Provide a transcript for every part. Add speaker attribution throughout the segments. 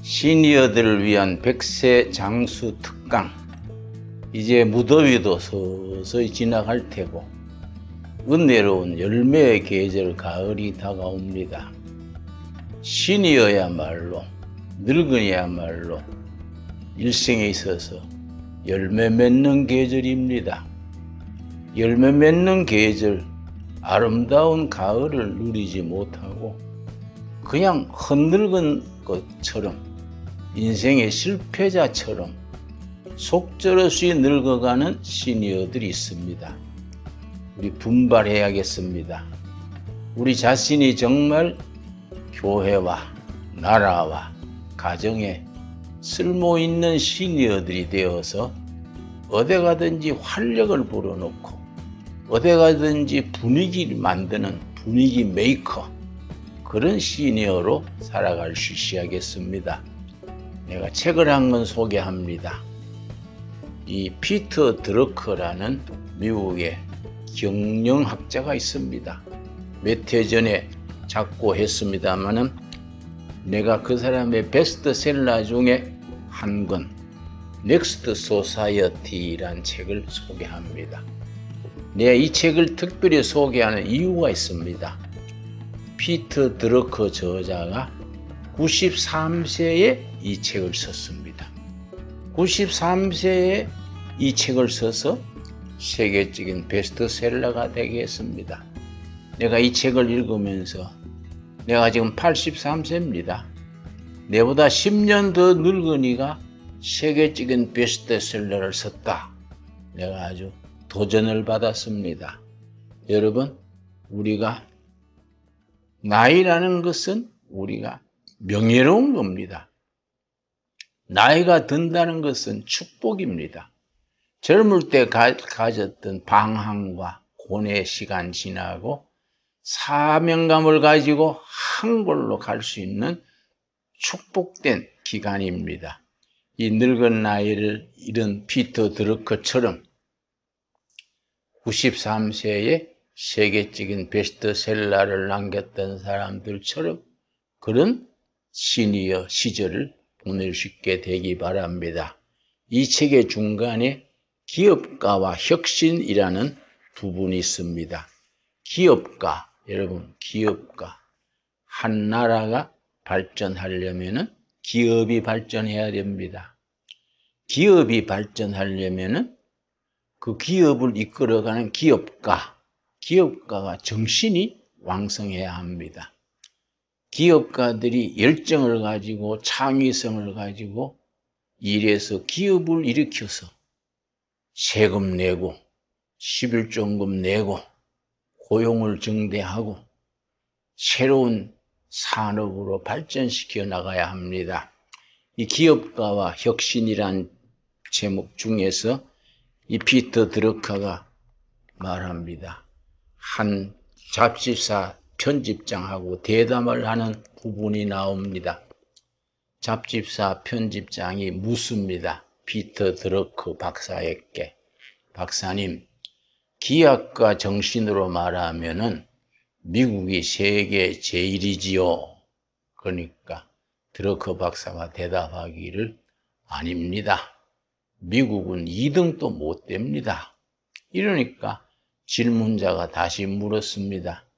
Speaker 1: 시니어들을 위한 100세 장수 특강. 이제 무더위도 서서히 지나갈 테고 은혜로운 열매의 계절 가을이 다가옵니다. 시니어야말로, 늙은이야말로 일생에 있어서 열매 맺는 계절입니다. 열매 맺는 계절, 아름다운 가을을 누리지 못하고 그냥 헛늙은 것처럼, 인생의 실패자처럼 속절없이 늙어가는 시니어들이 있습니다. 우리 분발해야겠습니다. 우리 자신이 정말 교회와 나라와 가정에 쓸모있는 시니어들이 되어서 어디 가든지 활력을 불어넣고 어디 가든지 분위기를 만드는 분위기 메이커, 그런 시니어로 살아갈 수 있어야겠습니다. 내가 책을 한 권 소개합니다. 이 피터 드러커라는 미국의 경영학자가 있습니다. 몇 해 전에 작고했습니다마는 내가 그 사람의 베스트셀러 중에 한 권, 넥스트 소사이어티라는 책을 소개합니다. 내가 이 책을 특별히 소개하는 이유가 있습니다. 피터 드러커 저자가 93세에 이 책을 썼습니다. 93세에 이 책을 써서 세계적인 베스트셀러가 되게 했습니다. 내가 이 책을 읽으면서 내가 지금 83세입니다. 내보다 10년 더 늙은이가 세계적인 베스트셀러를 썼다. 내가 아주 도전을 받았습니다. 여러분, 우리가 나이라는 것은 우리가 명예로운 겁니다. 나이가 든다는 것은 축복입니다. 젊을 때 가졌던 방황과 고뇌 시간 지나고 사명감을 가지고 한 곳로 갈 수 있는 축복된 기간입니다. 이 늙은 나이를 잃은 피터 드러커처럼 93세에 세계적인 베스트셀러를 남겼던 사람들처럼 그런 시니어 시절을 보낼 수 있게 되기 바랍니다. 이 책의 중간에 기업가와 혁신이라는 부분이 있습니다. 기업가, 여러분, 기업가. 한 나라가 발전하려면은 기업이 발전해야 됩니다. 기업이 발전하려면은 그 기업을 이끌어가는 기업가가 정신이 왕성해야 합니다. 기업가들이 열정을 가지고 창의성을 가지고 일해서 기업을 일으켜서 세금 내고 11조금 내고 고용을 증대하고 새로운 산업으로 발전시켜 나가야 합니다. 이 기업가와 혁신이란 제목 중에서 이 피터 드러커가 말합니다. 한 잡지사 편집장하고 대담을 하는 부분이 나옵니다. 잡지사 편집장이 묻습니다. 피터 드러커 박사에게, 박사님, 기업가 정신으로 말하면은 미국이 세계 제1이지요. 그러니까 드러커 박사가 대답하기를, 아닙니다. 미국은 2등도 못 됩니다. 이러니까 질문자가 다시 물었습니다.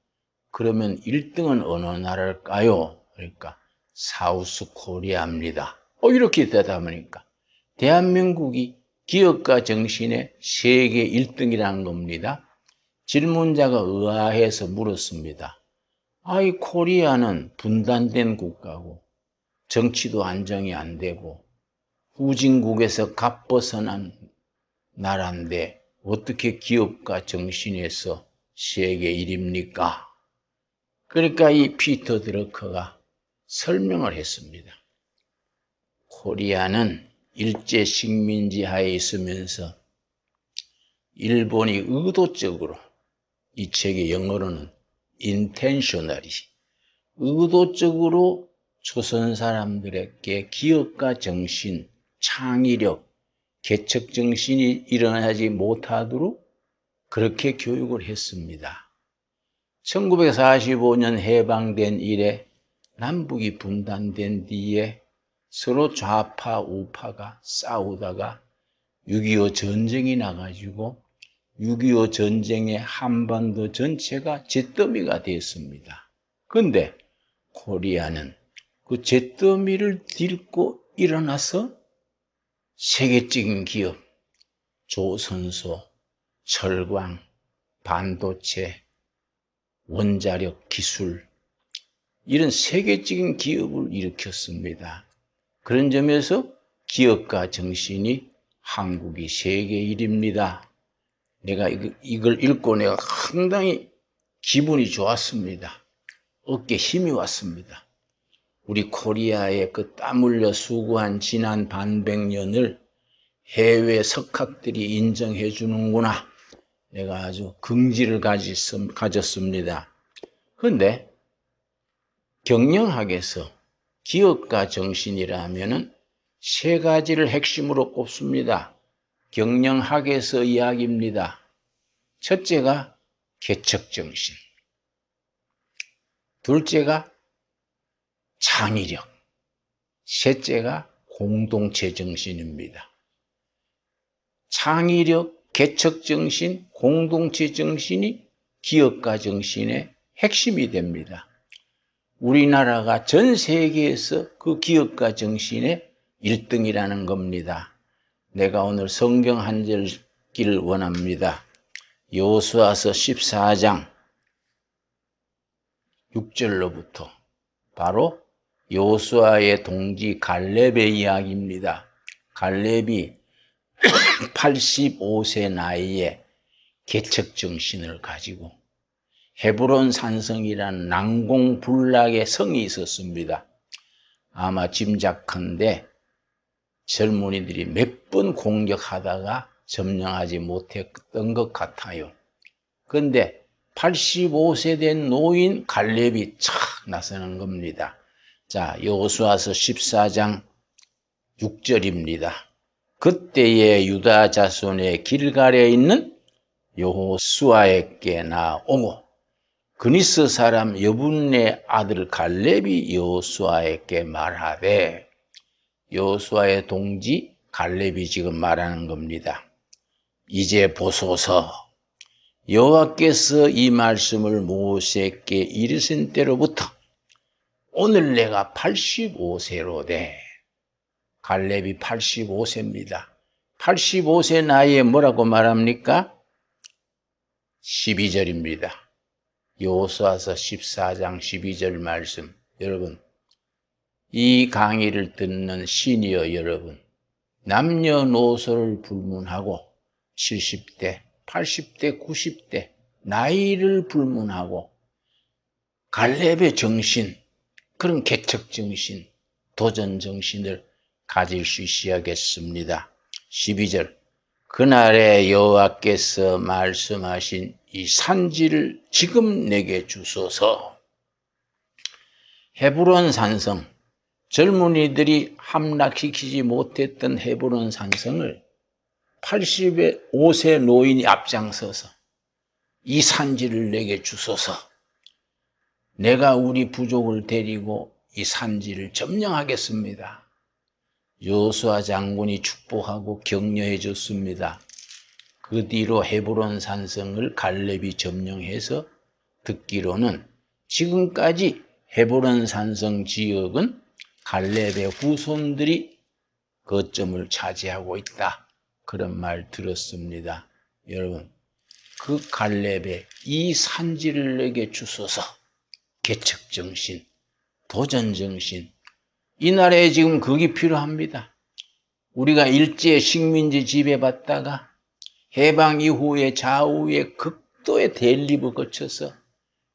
Speaker 1: 그러면 1등은 어느 나라일까요? 그러니까 사우스 코리아입니다. 이렇게 대답하니까 대한민국이 기업가 정신의 세계 1등이라는 겁니다. 질문자가 의아해서 물었습니다. 이 코리아는 분단된 국가고 정치도 안정이 안 되고 후진국에서 갓벗어난 나라인데 어떻게 기업가 정신에서 세계 1위입니까? 그러니까 이 피터 드러커가 설명을 했습니다. 코리아는 일제 식민지 하에 있으면서 일본이 의도적으로, 이 책의 영어로는 intentionally, 의도적으로 조선 사람들에게 기업가 정신, 창의력, 개척 정신이 일어나지 못하도록 그렇게 교육을 했습니다. 1945년 해방된 이래 남북이 분단된 뒤에 서로 좌파 우파가 싸우다가 6.25 전쟁이 나가지고 6.25 전쟁의 한반도 전체가 잿더미가 됐습니다. 그런데 코리아는 그 잿더미를 딛고 일어나서 세계적인 기업, 조선소, 철강, 반도체, 원자력 기술, 이런 세계적인 기업을 일으켰습니다. 그런 점에서 기업가 정신이 한국이 세계 1위입니다. 내가 이걸 읽고 내가 상당히 기분이 좋았습니다. 어깨에 힘이 왔습니다. 우리 코리아의 그 땀 흘려 수고한 지난 반백년을 해외 석학들이 인정해 주는구나. 내가 아주 긍지를 가졌습니다. 그런데 경영학에서 기업가 정신이라 하면은 세 가지를 핵심으로 꼽습니다. 경영학에서 이야기입니다. 첫째가 개척정신, 둘째가 창의력, 셋째가 공동체 정신입니다. 창의력, 개척정신, 공동체 정신이 기업가 정신의 핵심이 됩니다. 우리나라가 전 세계에서 그 기업가 정신의 1등이라는 겁니다. 내가 오늘 성경 한 절 읽기를 원합니다. 여호수아서 14장 6절로부터 바로 여호수아의 동지 갈렙의 이야기입니다. 갈렙이 85세 나이에 개척정신을 가지고 헤브론 산성이라는 난공불락의 성이 있었습니다. 아마 짐작컨대 젊은이들이 몇 번 공격하다가 점령하지 못했던 것 같아요. 그런데 85세 된 노인 갈렙이 착 나서는 겁니다. 자, 여호수아서 14장 6절입니다. 그때에 유다 자손의 길갈에 있는 여호수아에게 나오고 그니스 사람 여분네 아들 갈렙이 여호수아에게 말하되, 여호수아의 동지 갈렙이 지금 말하는 겁니다. 이제 보소서, 여호와께서 이 말씀을 모세에게 이르신 때로부터 오늘 내가 85세로 갈렙이 85세입니다. 85세 나이에 뭐라고 말합니까? 12절입니다. 여호수아서 14장 12절 말씀. 여러분, 이 강의를 듣는 시니어 여러분, 남녀노소를 불문하고 70대, 80대, 90대 나이를 불문하고 갈렙의 정신, 그런 개척 정신, 도전 정신을 가질 수 있어야겠습니다. 12절, 그날에 여호와께서 말씀하신 이 산지를 지금 내게 주소서. 헤브론 산성, 젊은이들이 함락시키지 못했던 헤브론 산성을 85세 노인이 앞장서서 이 산지를 내게 주소서. 내가 우리 부족을 데리고 이 산지를 점령하겠습니다. 여호수아 장군이 축복하고 격려해 줬습니다. 그 뒤로 헤브론 산성을 갈렙이 점령해서 듣기로는 지금까지 헤브론 산성 지역은 갈렙의 후손들이 거점을 차지하고 있다. 그런 말 들었습니다. 여러분, 그 갈렙의 이 산지를 내게 주소서. 개척정신, 도전정신, 이 나라에 지금 그게 필요합니다. 우리가 일제 식민지 지배받다가 해방 이후에 좌우의 극도의 대립을 거쳐서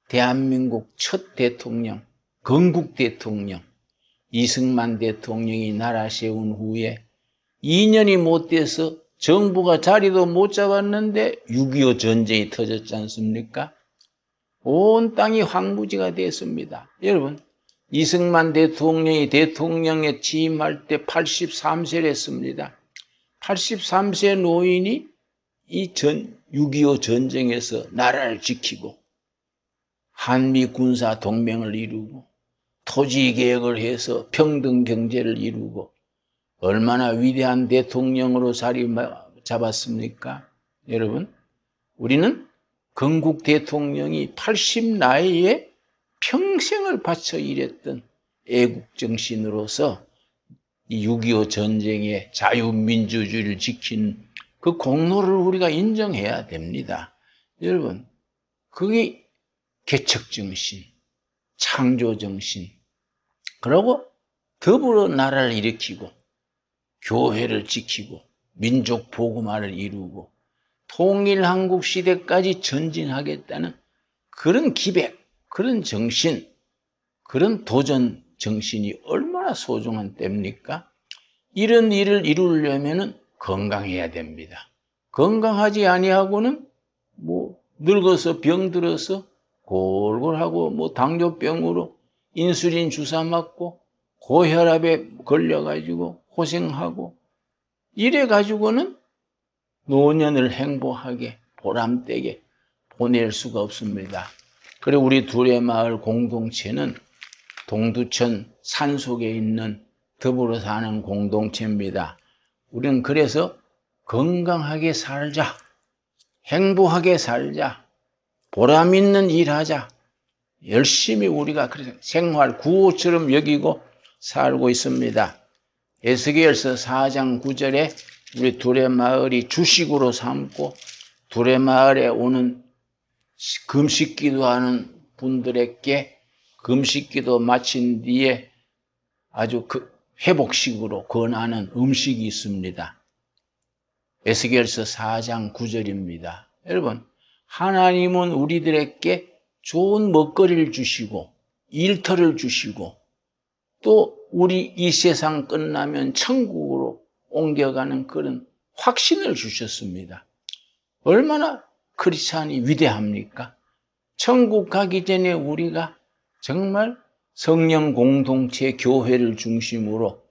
Speaker 1: 대한민국 첫 대통령, 건국 대통령 이승만 대통령이 나라 세운 후에 2년이 못 돼서 정부가 자리도 못 잡았는데 6.25 전쟁이 터졌지 않습니까? 온 땅이 황무지가 됐습니다. 여러분, 이승만 대통령이 대통령에 취임할 때 83세를 했습니다. 83세 노인이 이 6.25 전쟁에서 나라를 지키고 한미 군사 동맹을 이루고 토지 개혁을 해서 평등 경제를 이루고 얼마나 위대한 대통령으로 자리 잡았습니까? 여러분, 우리는 건국 대통령이 80 나이에 평생을 바쳐 일했던 애국정신으로서 6.25 전쟁의 자유민주주의를 지킨 그 공로를 우리가 인정해야 됩니다. 여러분, 그게 개척정신, 창조정신, 그리고 더불어 나라를 일으키고 교회를 지키고 민족 복음화를 이루고 통일한국 시대까지 전진하겠다는 그런 기백, 그런 정신, 그런 도전 정신이 얼마나 소중한 때입니까? 이런 일을 이루려면 건강해야 됩니다. 건강하지 아니하고는 늙어서 병들어서 골골하고 당뇨병으로 인슐린 주사 맞고 고혈압에 걸려가지고 고생하고 이래가지고는 노년을 행복하게 보람되게 보낼 수가 없습니다. 그리고 우리 두레마을 공동체는 동두천 산속에 있는 더불어 사는 공동체입니다. 우리는 그래서 건강하게 살자, 행복하게 살자, 보람 있는 일하자, 열심히 우리가 그래서 생활 구호처럼 여기고 살고 있습니다. 에스겔서 4장 9절에 우리 두레마을이 주식으로 삼고 두레마을에 오는 금식기도하는 분들에게 금식기도 마친 뒤에 아주 회복식으로 권하는 음식이 있습니다. 에스겔서 4장 9절입니다. 여러분, 하나님은 우리들에게 좋은 먹거리를 주시고 일터를 주시고 또 우리 이 세상 끝나면 천국으로 옮겨가는 그런 확신을 주셨습니다. 얼마나 크리스찬이 위대합니까? 천국 가기 전에 우리가 정말 성령 공동체 교회를 중심으로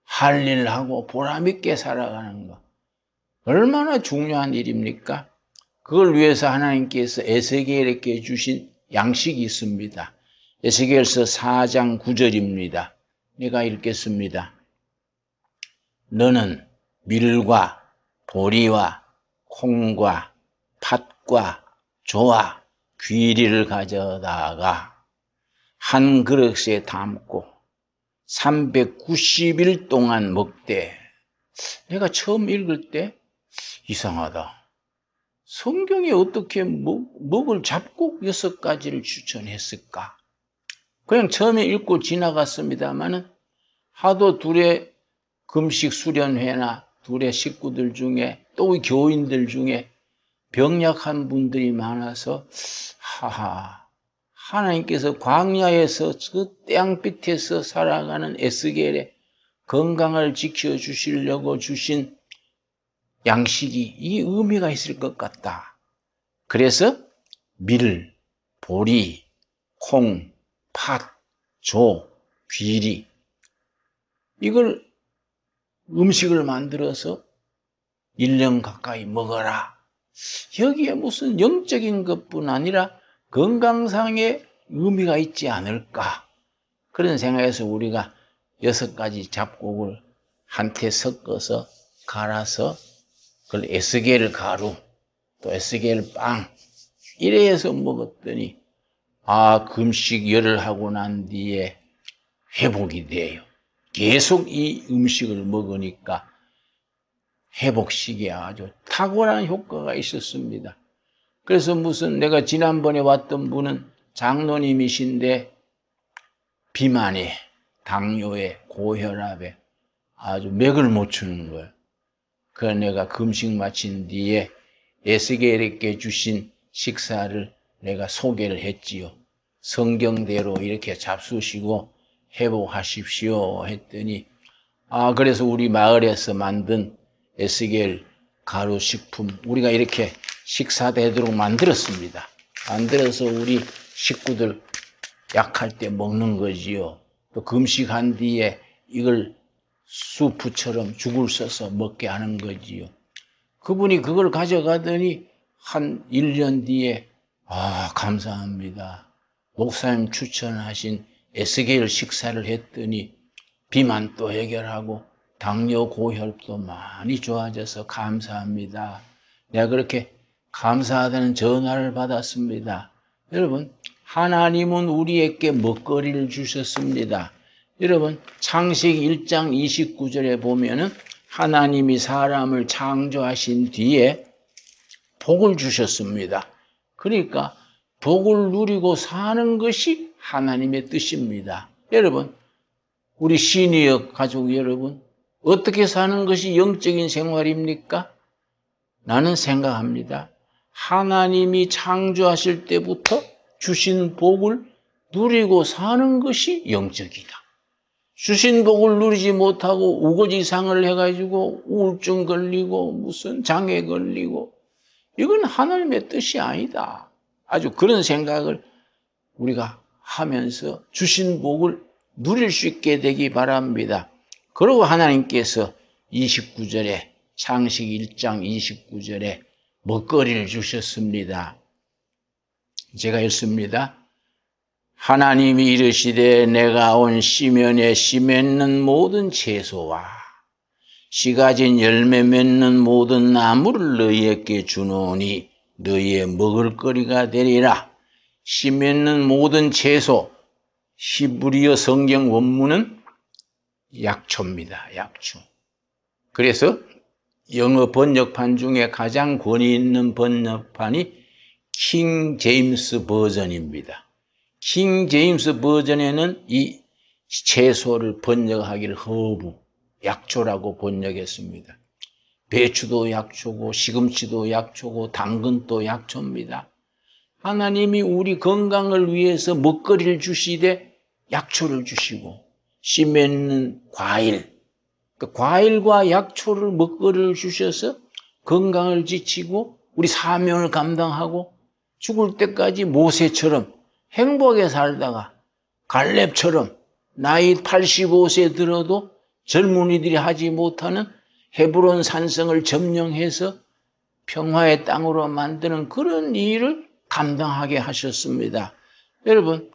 Speaker 1: 할 일을 하고 보람있게 살아가는 것. 얼마나 중요한 일입니까? 그걸 위해서 하나님께서 에스겔에게 주신 양식이 있습니다. 에스겔서 4장 9절입니다. 내가 읽겠습니다. 너는 밀과 보리와 콩과 팥과 조와 귀리를 가져다가 한 그릇에 담고 390일 동안 먹되. 내가 처음 읽을 때 이상하다. 성경에 어떻게 먹을 잡곡 6가지를 추천했을까? 그냥 처음에 읽고 지나갔습니다마는 하도 둘의 금식 수련회나 둘의 식구들 중에 또 교인들 중에 병약한 분들이 많아서 하나님께서 광야에서 그 땅빛에서 살아가는 에스겔의 건강을 지켜주시려고 주신 양식이 이 의미가 있을 것 같다. 그래서 밀, 보리, 콩, 팥, 조, 귀리 이걸 음식을 만들어서 1년 가까이 먹어라. 여기에 무슨 영적인 것뿐 아니라 건강상의 의미가 있지 않을까. 그런 생각에서 우리가 6가지 잡곡을 한테 섞어서 갈아서 그걸 에스겔 가루 또 에스겔 빵 이래 해서 먹었더니 금식 열을 하고 난 뒤에 회복이 돼요. 계속 이 음식을 먹으니까 회복식에 아주 탁월한 효과가 있었습니다. 그래서 내가 지난번에 왔던 분은 장로님이신데 비만에, 당뇨에, 고혈압에 아주 맥을 못 추는 거예요. 그래서 내가 금식 마친 뒤에 에스겔에게 주신 식사를 내가 소개를 했지요. 성경대로 이렇게 잡수시고 회복하십시오 했더니 그래서 우리 마을에서 만든 에스겔 가루 식품 우리가 이렇게 식사되도록 만들었습니다. 만들어서 우리 식구들 약할 때 먹는 거지요. 또 금식한 뒤에 이걸 수프처럼 죽을 써서 먹게 하는 거지요. 그분이 그걸 가져가더니 한 1년 뒤에 감사합니다. 목사님 추천하신 에스겔 식사를 했더니 비만도 해결하고 당뇨 고혈압도 많이 좋아져서 감사합니다. 내가 그렇게 감사하다는 전화를 받았습니다. 여러분, 하나님은 우리에게 먹거리를 주셨습니다. 여러분, 창세기 1장 29절에 보면은 하나님이 사람을 창조하신 뒤에 복을 주셨습니다. 그러니까 복을 누리고 사는 것이 하나님의 뜻입니다. 여러분, 우리 시니어 가족 여러분, 어떻게 사는 것이 영적인 생활입니까? 나는 생각합니다. 하나님이 창조하실 때부터 주신 복을 누리고 사는 것이 영적이다. 주신 복을 누리지 못하고 우거지상을 해가지고 우울증 걸리고 무슨 장애 걸리고 이건 하나님의 뜻이 아니다. 아주 그런 생각을 우리가 하면서 주신 복을 누릴 수 있게 되기 바랍니다. 그리고 하나님께서 29절에 창세기 1장 29절에 먹거리를 주셨습니다. 제가 읽습니다. 하나님이 이르시되 내가 온 시면에 씨 맺는 모든 채소와 씨 가진 열매 맺는 모든 나무를 너희에게 주노니 너희의 먹을거리가 되리라. 씨 맺는 모든 채소, 히브리어 성경 원문은 약초입니다. 약초. 그래서 영어 번역판 중에 가장 권위 있는 번역판이 킹 제임스 버전입니다. 킹 제임스 버전에는 이 채소를 번역하기를 허브, 약초라고 번역했습니다. 배추도 약초고 시금치도 약초고 당근도 약초입니다. 하나님이 우리 건강을 위해서 먹거리를 주시되 약초를 주시고 씨 맺는 과일, 그 과일과 약초를 먹거리를 주셔서 건강을 지키고 우리 사명을 감당하고 죽을 때까지 모세처럼 행복하게 살다가 갈렙처럼 나이 85세 들어도 젊은이들이 하지 못하는 헤브론 산성을 점령해서 평화의 땅으로 만드는 그런 일을 감당하게 하셨습니다. 여러분,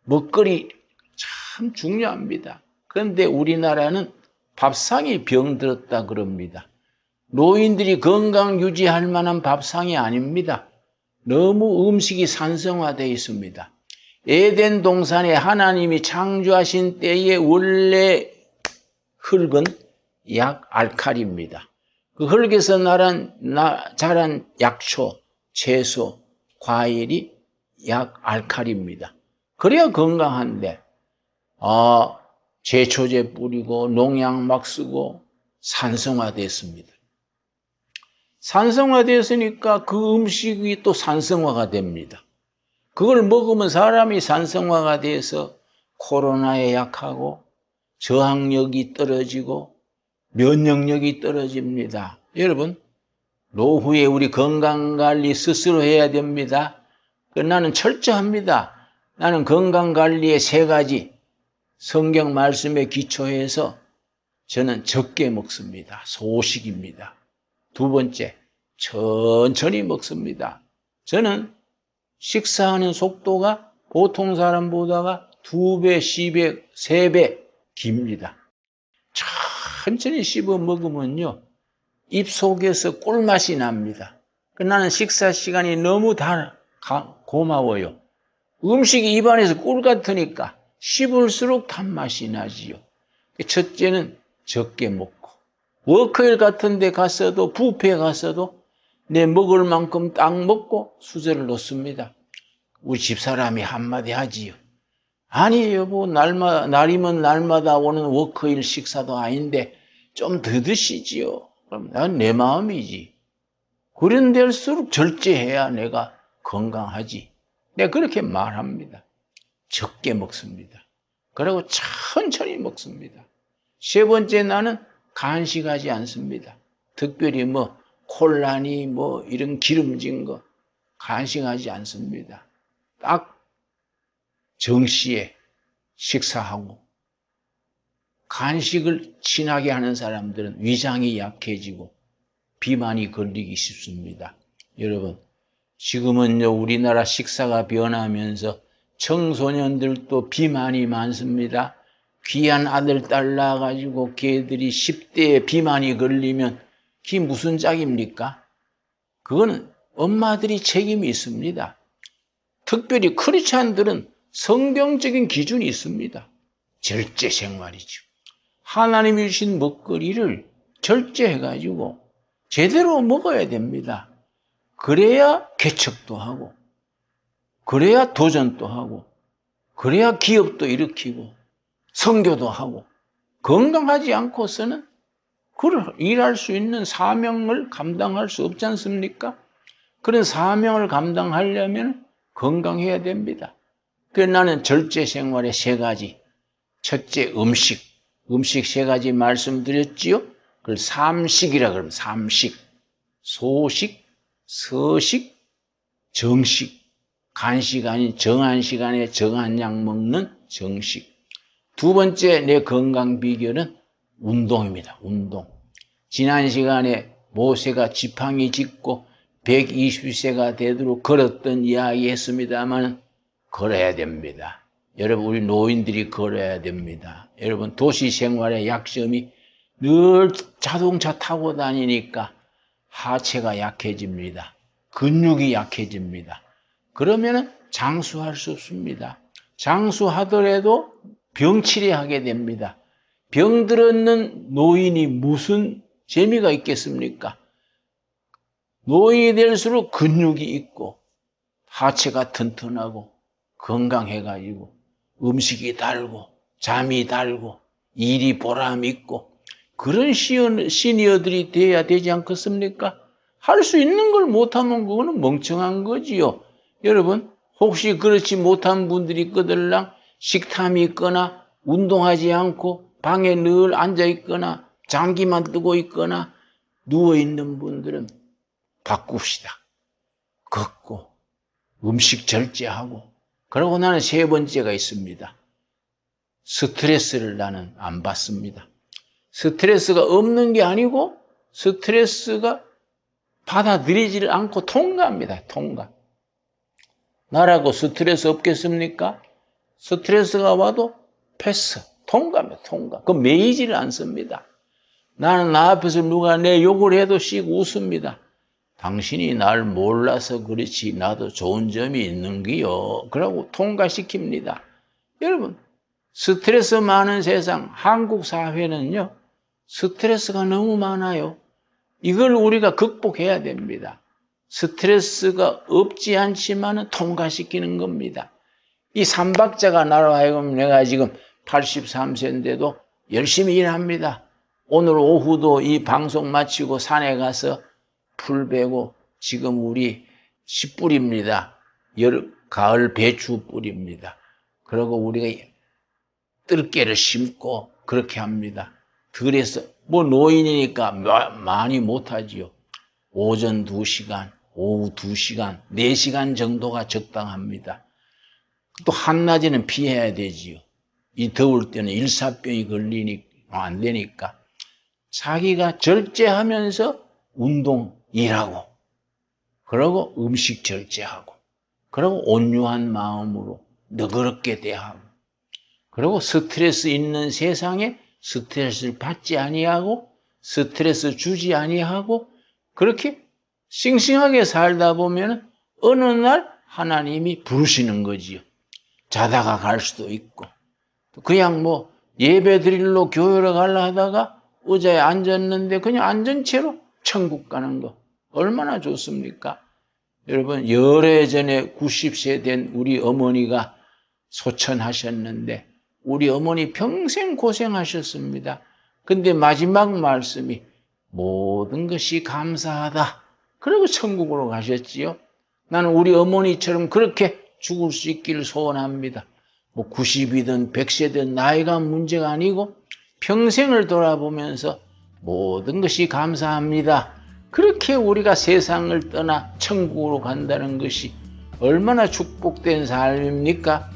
Speaker 1: 먹거리 참 중요합니다. 그런데 우리나라는 밥상이 병들었다 그럽니다. 노인들이 건강 유지할 만한 밥상이 아닙니다. 너무 음식이 산성화되어 있습니다. 에덴 동산에 하나님이 창조하신 때의 원래 흙은 약 알칼리입니다. 그 흙에서 자란 약초, 채소, 과일이 약 알칼리입니다. 그래야 건강한데 제초제 뿌리고 농약 막 쓰고 산성화됐습니다. 산성화됐으니까 그 음식이 또 산성화가 됩니다. 그걸 먹으면 사람이 산성화가 돼서 코로나에 약하고 저항력이 떨어지고 면역력이 떨어집니다. 여러분, 노후에 우리 건강관리 스스로 해야 됩니다. 나는 철저합니다. 나는 건강관리의 3가지 성경 말씀에 기초해서 저는 적게 먹습니다. 소식입니다. 2번째, 천천히 먹습니다. 저는 식사하는 속도가 보통 사람보다가 2배, 10배, 3배 깁니다. 천천히 씹어 먹으면요, 입속에서 꿀맛이 납니다. 나는 식사 시간이 너무 고마워요. 음식이 입안에서 꿀 같으니까 씹을수록 단맛이 나지요. 첫째는 적게 먹고, 워크힐 같은 데 갔어도, 뷔페에 갔어도 내 먹을 만큼 딱 먹고 수저를 놓습니다. 우리 집사람이 한마디 하지요. 아니 여보, 날이면 날마다 오는 워크힐 식사도 아닌데 좀 더 드시지요. 그럼 난 내 마음이지. 그런 데일수록 절제해야 내가 건강하지. 내가 그렇게 말합니다. 적게 먹습니다. 그리고 천천히 먹습니다. 3번째, 나는 간식하지 않습니다. 특별히 콜라니 이런 기름진 거 간식하지 않습니다. 딱 정시에 식사하고, 간식을 진하게 하는 사람들은 위장이 약해지고 비만이 걸리기 쉽습니다. 여러분, 지금은요, 우리나라 식사가 변하면서 청소년들도 비만이 많습니다. 귀한 아들, 딸 낳아가지고 걔들이 10대에 비만이 걸리면 그게 무슨 짝입니까? 그거는 엄마들이 책임이 있습니다. 특별히 크리스찬들은 성경적인 기준이 있습니다. 절제 생활이죠. 하나님이 주신 먹거리를 절제해가지고 제대로 먹어야 됩니다. 그래야 개척도 하고, 그래야 도전도 하고, 그래야 기업도 일으키고, 선교도 하고, 건강하지 않고서는 그걸 일할 수 있는 사명을 감당할 수 없지 않습니까? 그런 사명을 감당하려면 건강해야 됩니다. 그래서 나는 절제 생활의 3가지. 첫째, 음식 3가지 말씀드렸지요? 그걸 삼식이라 그러면 삼식. 소식, 서식, 정식. 간식 아닌 정한 시간에 정한 양 먹는 정식. 2번째 내 건강 비결은 운동입니다. 운동. 지난 시간에 모세가 지팡이 짚고 120세가 되도록 걸었던 이야기 했습니다만 걸어야 됩니다. 여러분, 우리 노인들이 걸어야 됩니다. 여러분, 도시 생활의 약점이 늘 자동차 타고 다니니까 하체가 약해집니다. 근육이 약해집니다. 그러면 장수할 수 없습니다. 장수하더라도 병치레하게 됩니다. 병들었는 노인이 무슨 재미가 있겠습니까? 노인이 될수록 근육이 있고 하체가 튼튼하고 건강해가지고 음식이 달고 잠이 달고 일이 보람 있고 그런 시니어들이 돼야 되지 않겠습니까? 할 수 있는 걸 못하면 그거는 멍청한 거지요. 여러분, 혹시 그렇지 못한 분들이 있거들랑 식탐이 있거나 운동하지 않고 방에 늘 앉아 있거나 장기만 뜨고 있거나 누워 있는 분들은 바꿉시다. 걷고 음식 절제하고. 그리고 나는 3번째가 있습니다. 스트레스를 나는 안 받습니다. 스트레스가 없는 게 아니고 스트레스가 받아들이지를 않고 통과합니다. 통과. 나라고 스트레스 없겠습니까? 스트레스가 와도 패스, 통과합니다. 통과. 그럼 매이지를 않습니다. 나는 나 앞에서 누가 내 욕을 해도 씩 웃습니다. 당신이 날 몰라서 그렇지 나도 좋은 점이 있는 게요. 그러고 통과시킵니다. 여러분, 스트레스 많은 세상, 한국 사회는요, 스트레스가 너무 많아요. 이걸 우리가 극복해야 됩니다. 스트레스가 없지 않지만 통과시키는 겁니다. 이 삼박자가 나로 하여금 내가 지금 83세인데도 열심히 일합니다. 오늘 오후도 이 방송 마치고 산에 가서 풀 베고 지금 우리 씨 뿌립니다. 가을 배추 뿌립니다. 그리고 우리가 뜰개를 심고 그렇게 합니다. 그래서 뭐 노인이니까 많이 못하지요. 오전 2시간, 오후 2시간, 4시간 정도가 적당합니다. 또 한낮에는 피해야 되지요. 이 더울 때는 일사병이 걸리니 안 되니까. 자기가 절제하면서 운동, 일하고, 그리고 음식 절제하고, 그리고 온유한 마음으로 너그럽게 대하고, 그리고 스트레스 있는 세상에 스트레스를 받지 아니하고, 스트레스 주지 아니하고, 그렇게 싱싱하게 살다 보면 어느 날 하나님이 부르시는 거지요. 자다가 갈 수도 있고, 그냥 뭐 예배 드리러 교회를 가려 하다가 의자에 앉았는데 그냥 앉은 채로 천국 가는 거 얼마나 좋습니까? 여러분, 열애전에 90세 된 우리 어머니가 소천하셨는데 우리 어머니 평생 고생하셨습니다. 근데 마지막 말씀이 모든 것이 감사하다. 그리고 천국으로 가셨지요. 나는 우리 어머니처럼 그렇게 죽을 수 있기를 소원합니다. 뭐 90이든 100세든 나이가 문제가 아니고 평생을 돌아보면서 모든 것이 감사합니다. 그렇게 우리가 세상을 떠나 천국으로 간다는 것이 얼마나 축복된 삶입니까?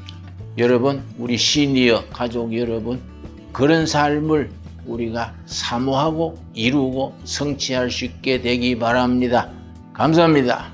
Speaker 1: 여러분, 우리 시니어 가족 여러분, 그런 삶을 우리가 사모하고 이루고 성취할 수 있게 되기 바랍니다. 감사합니다.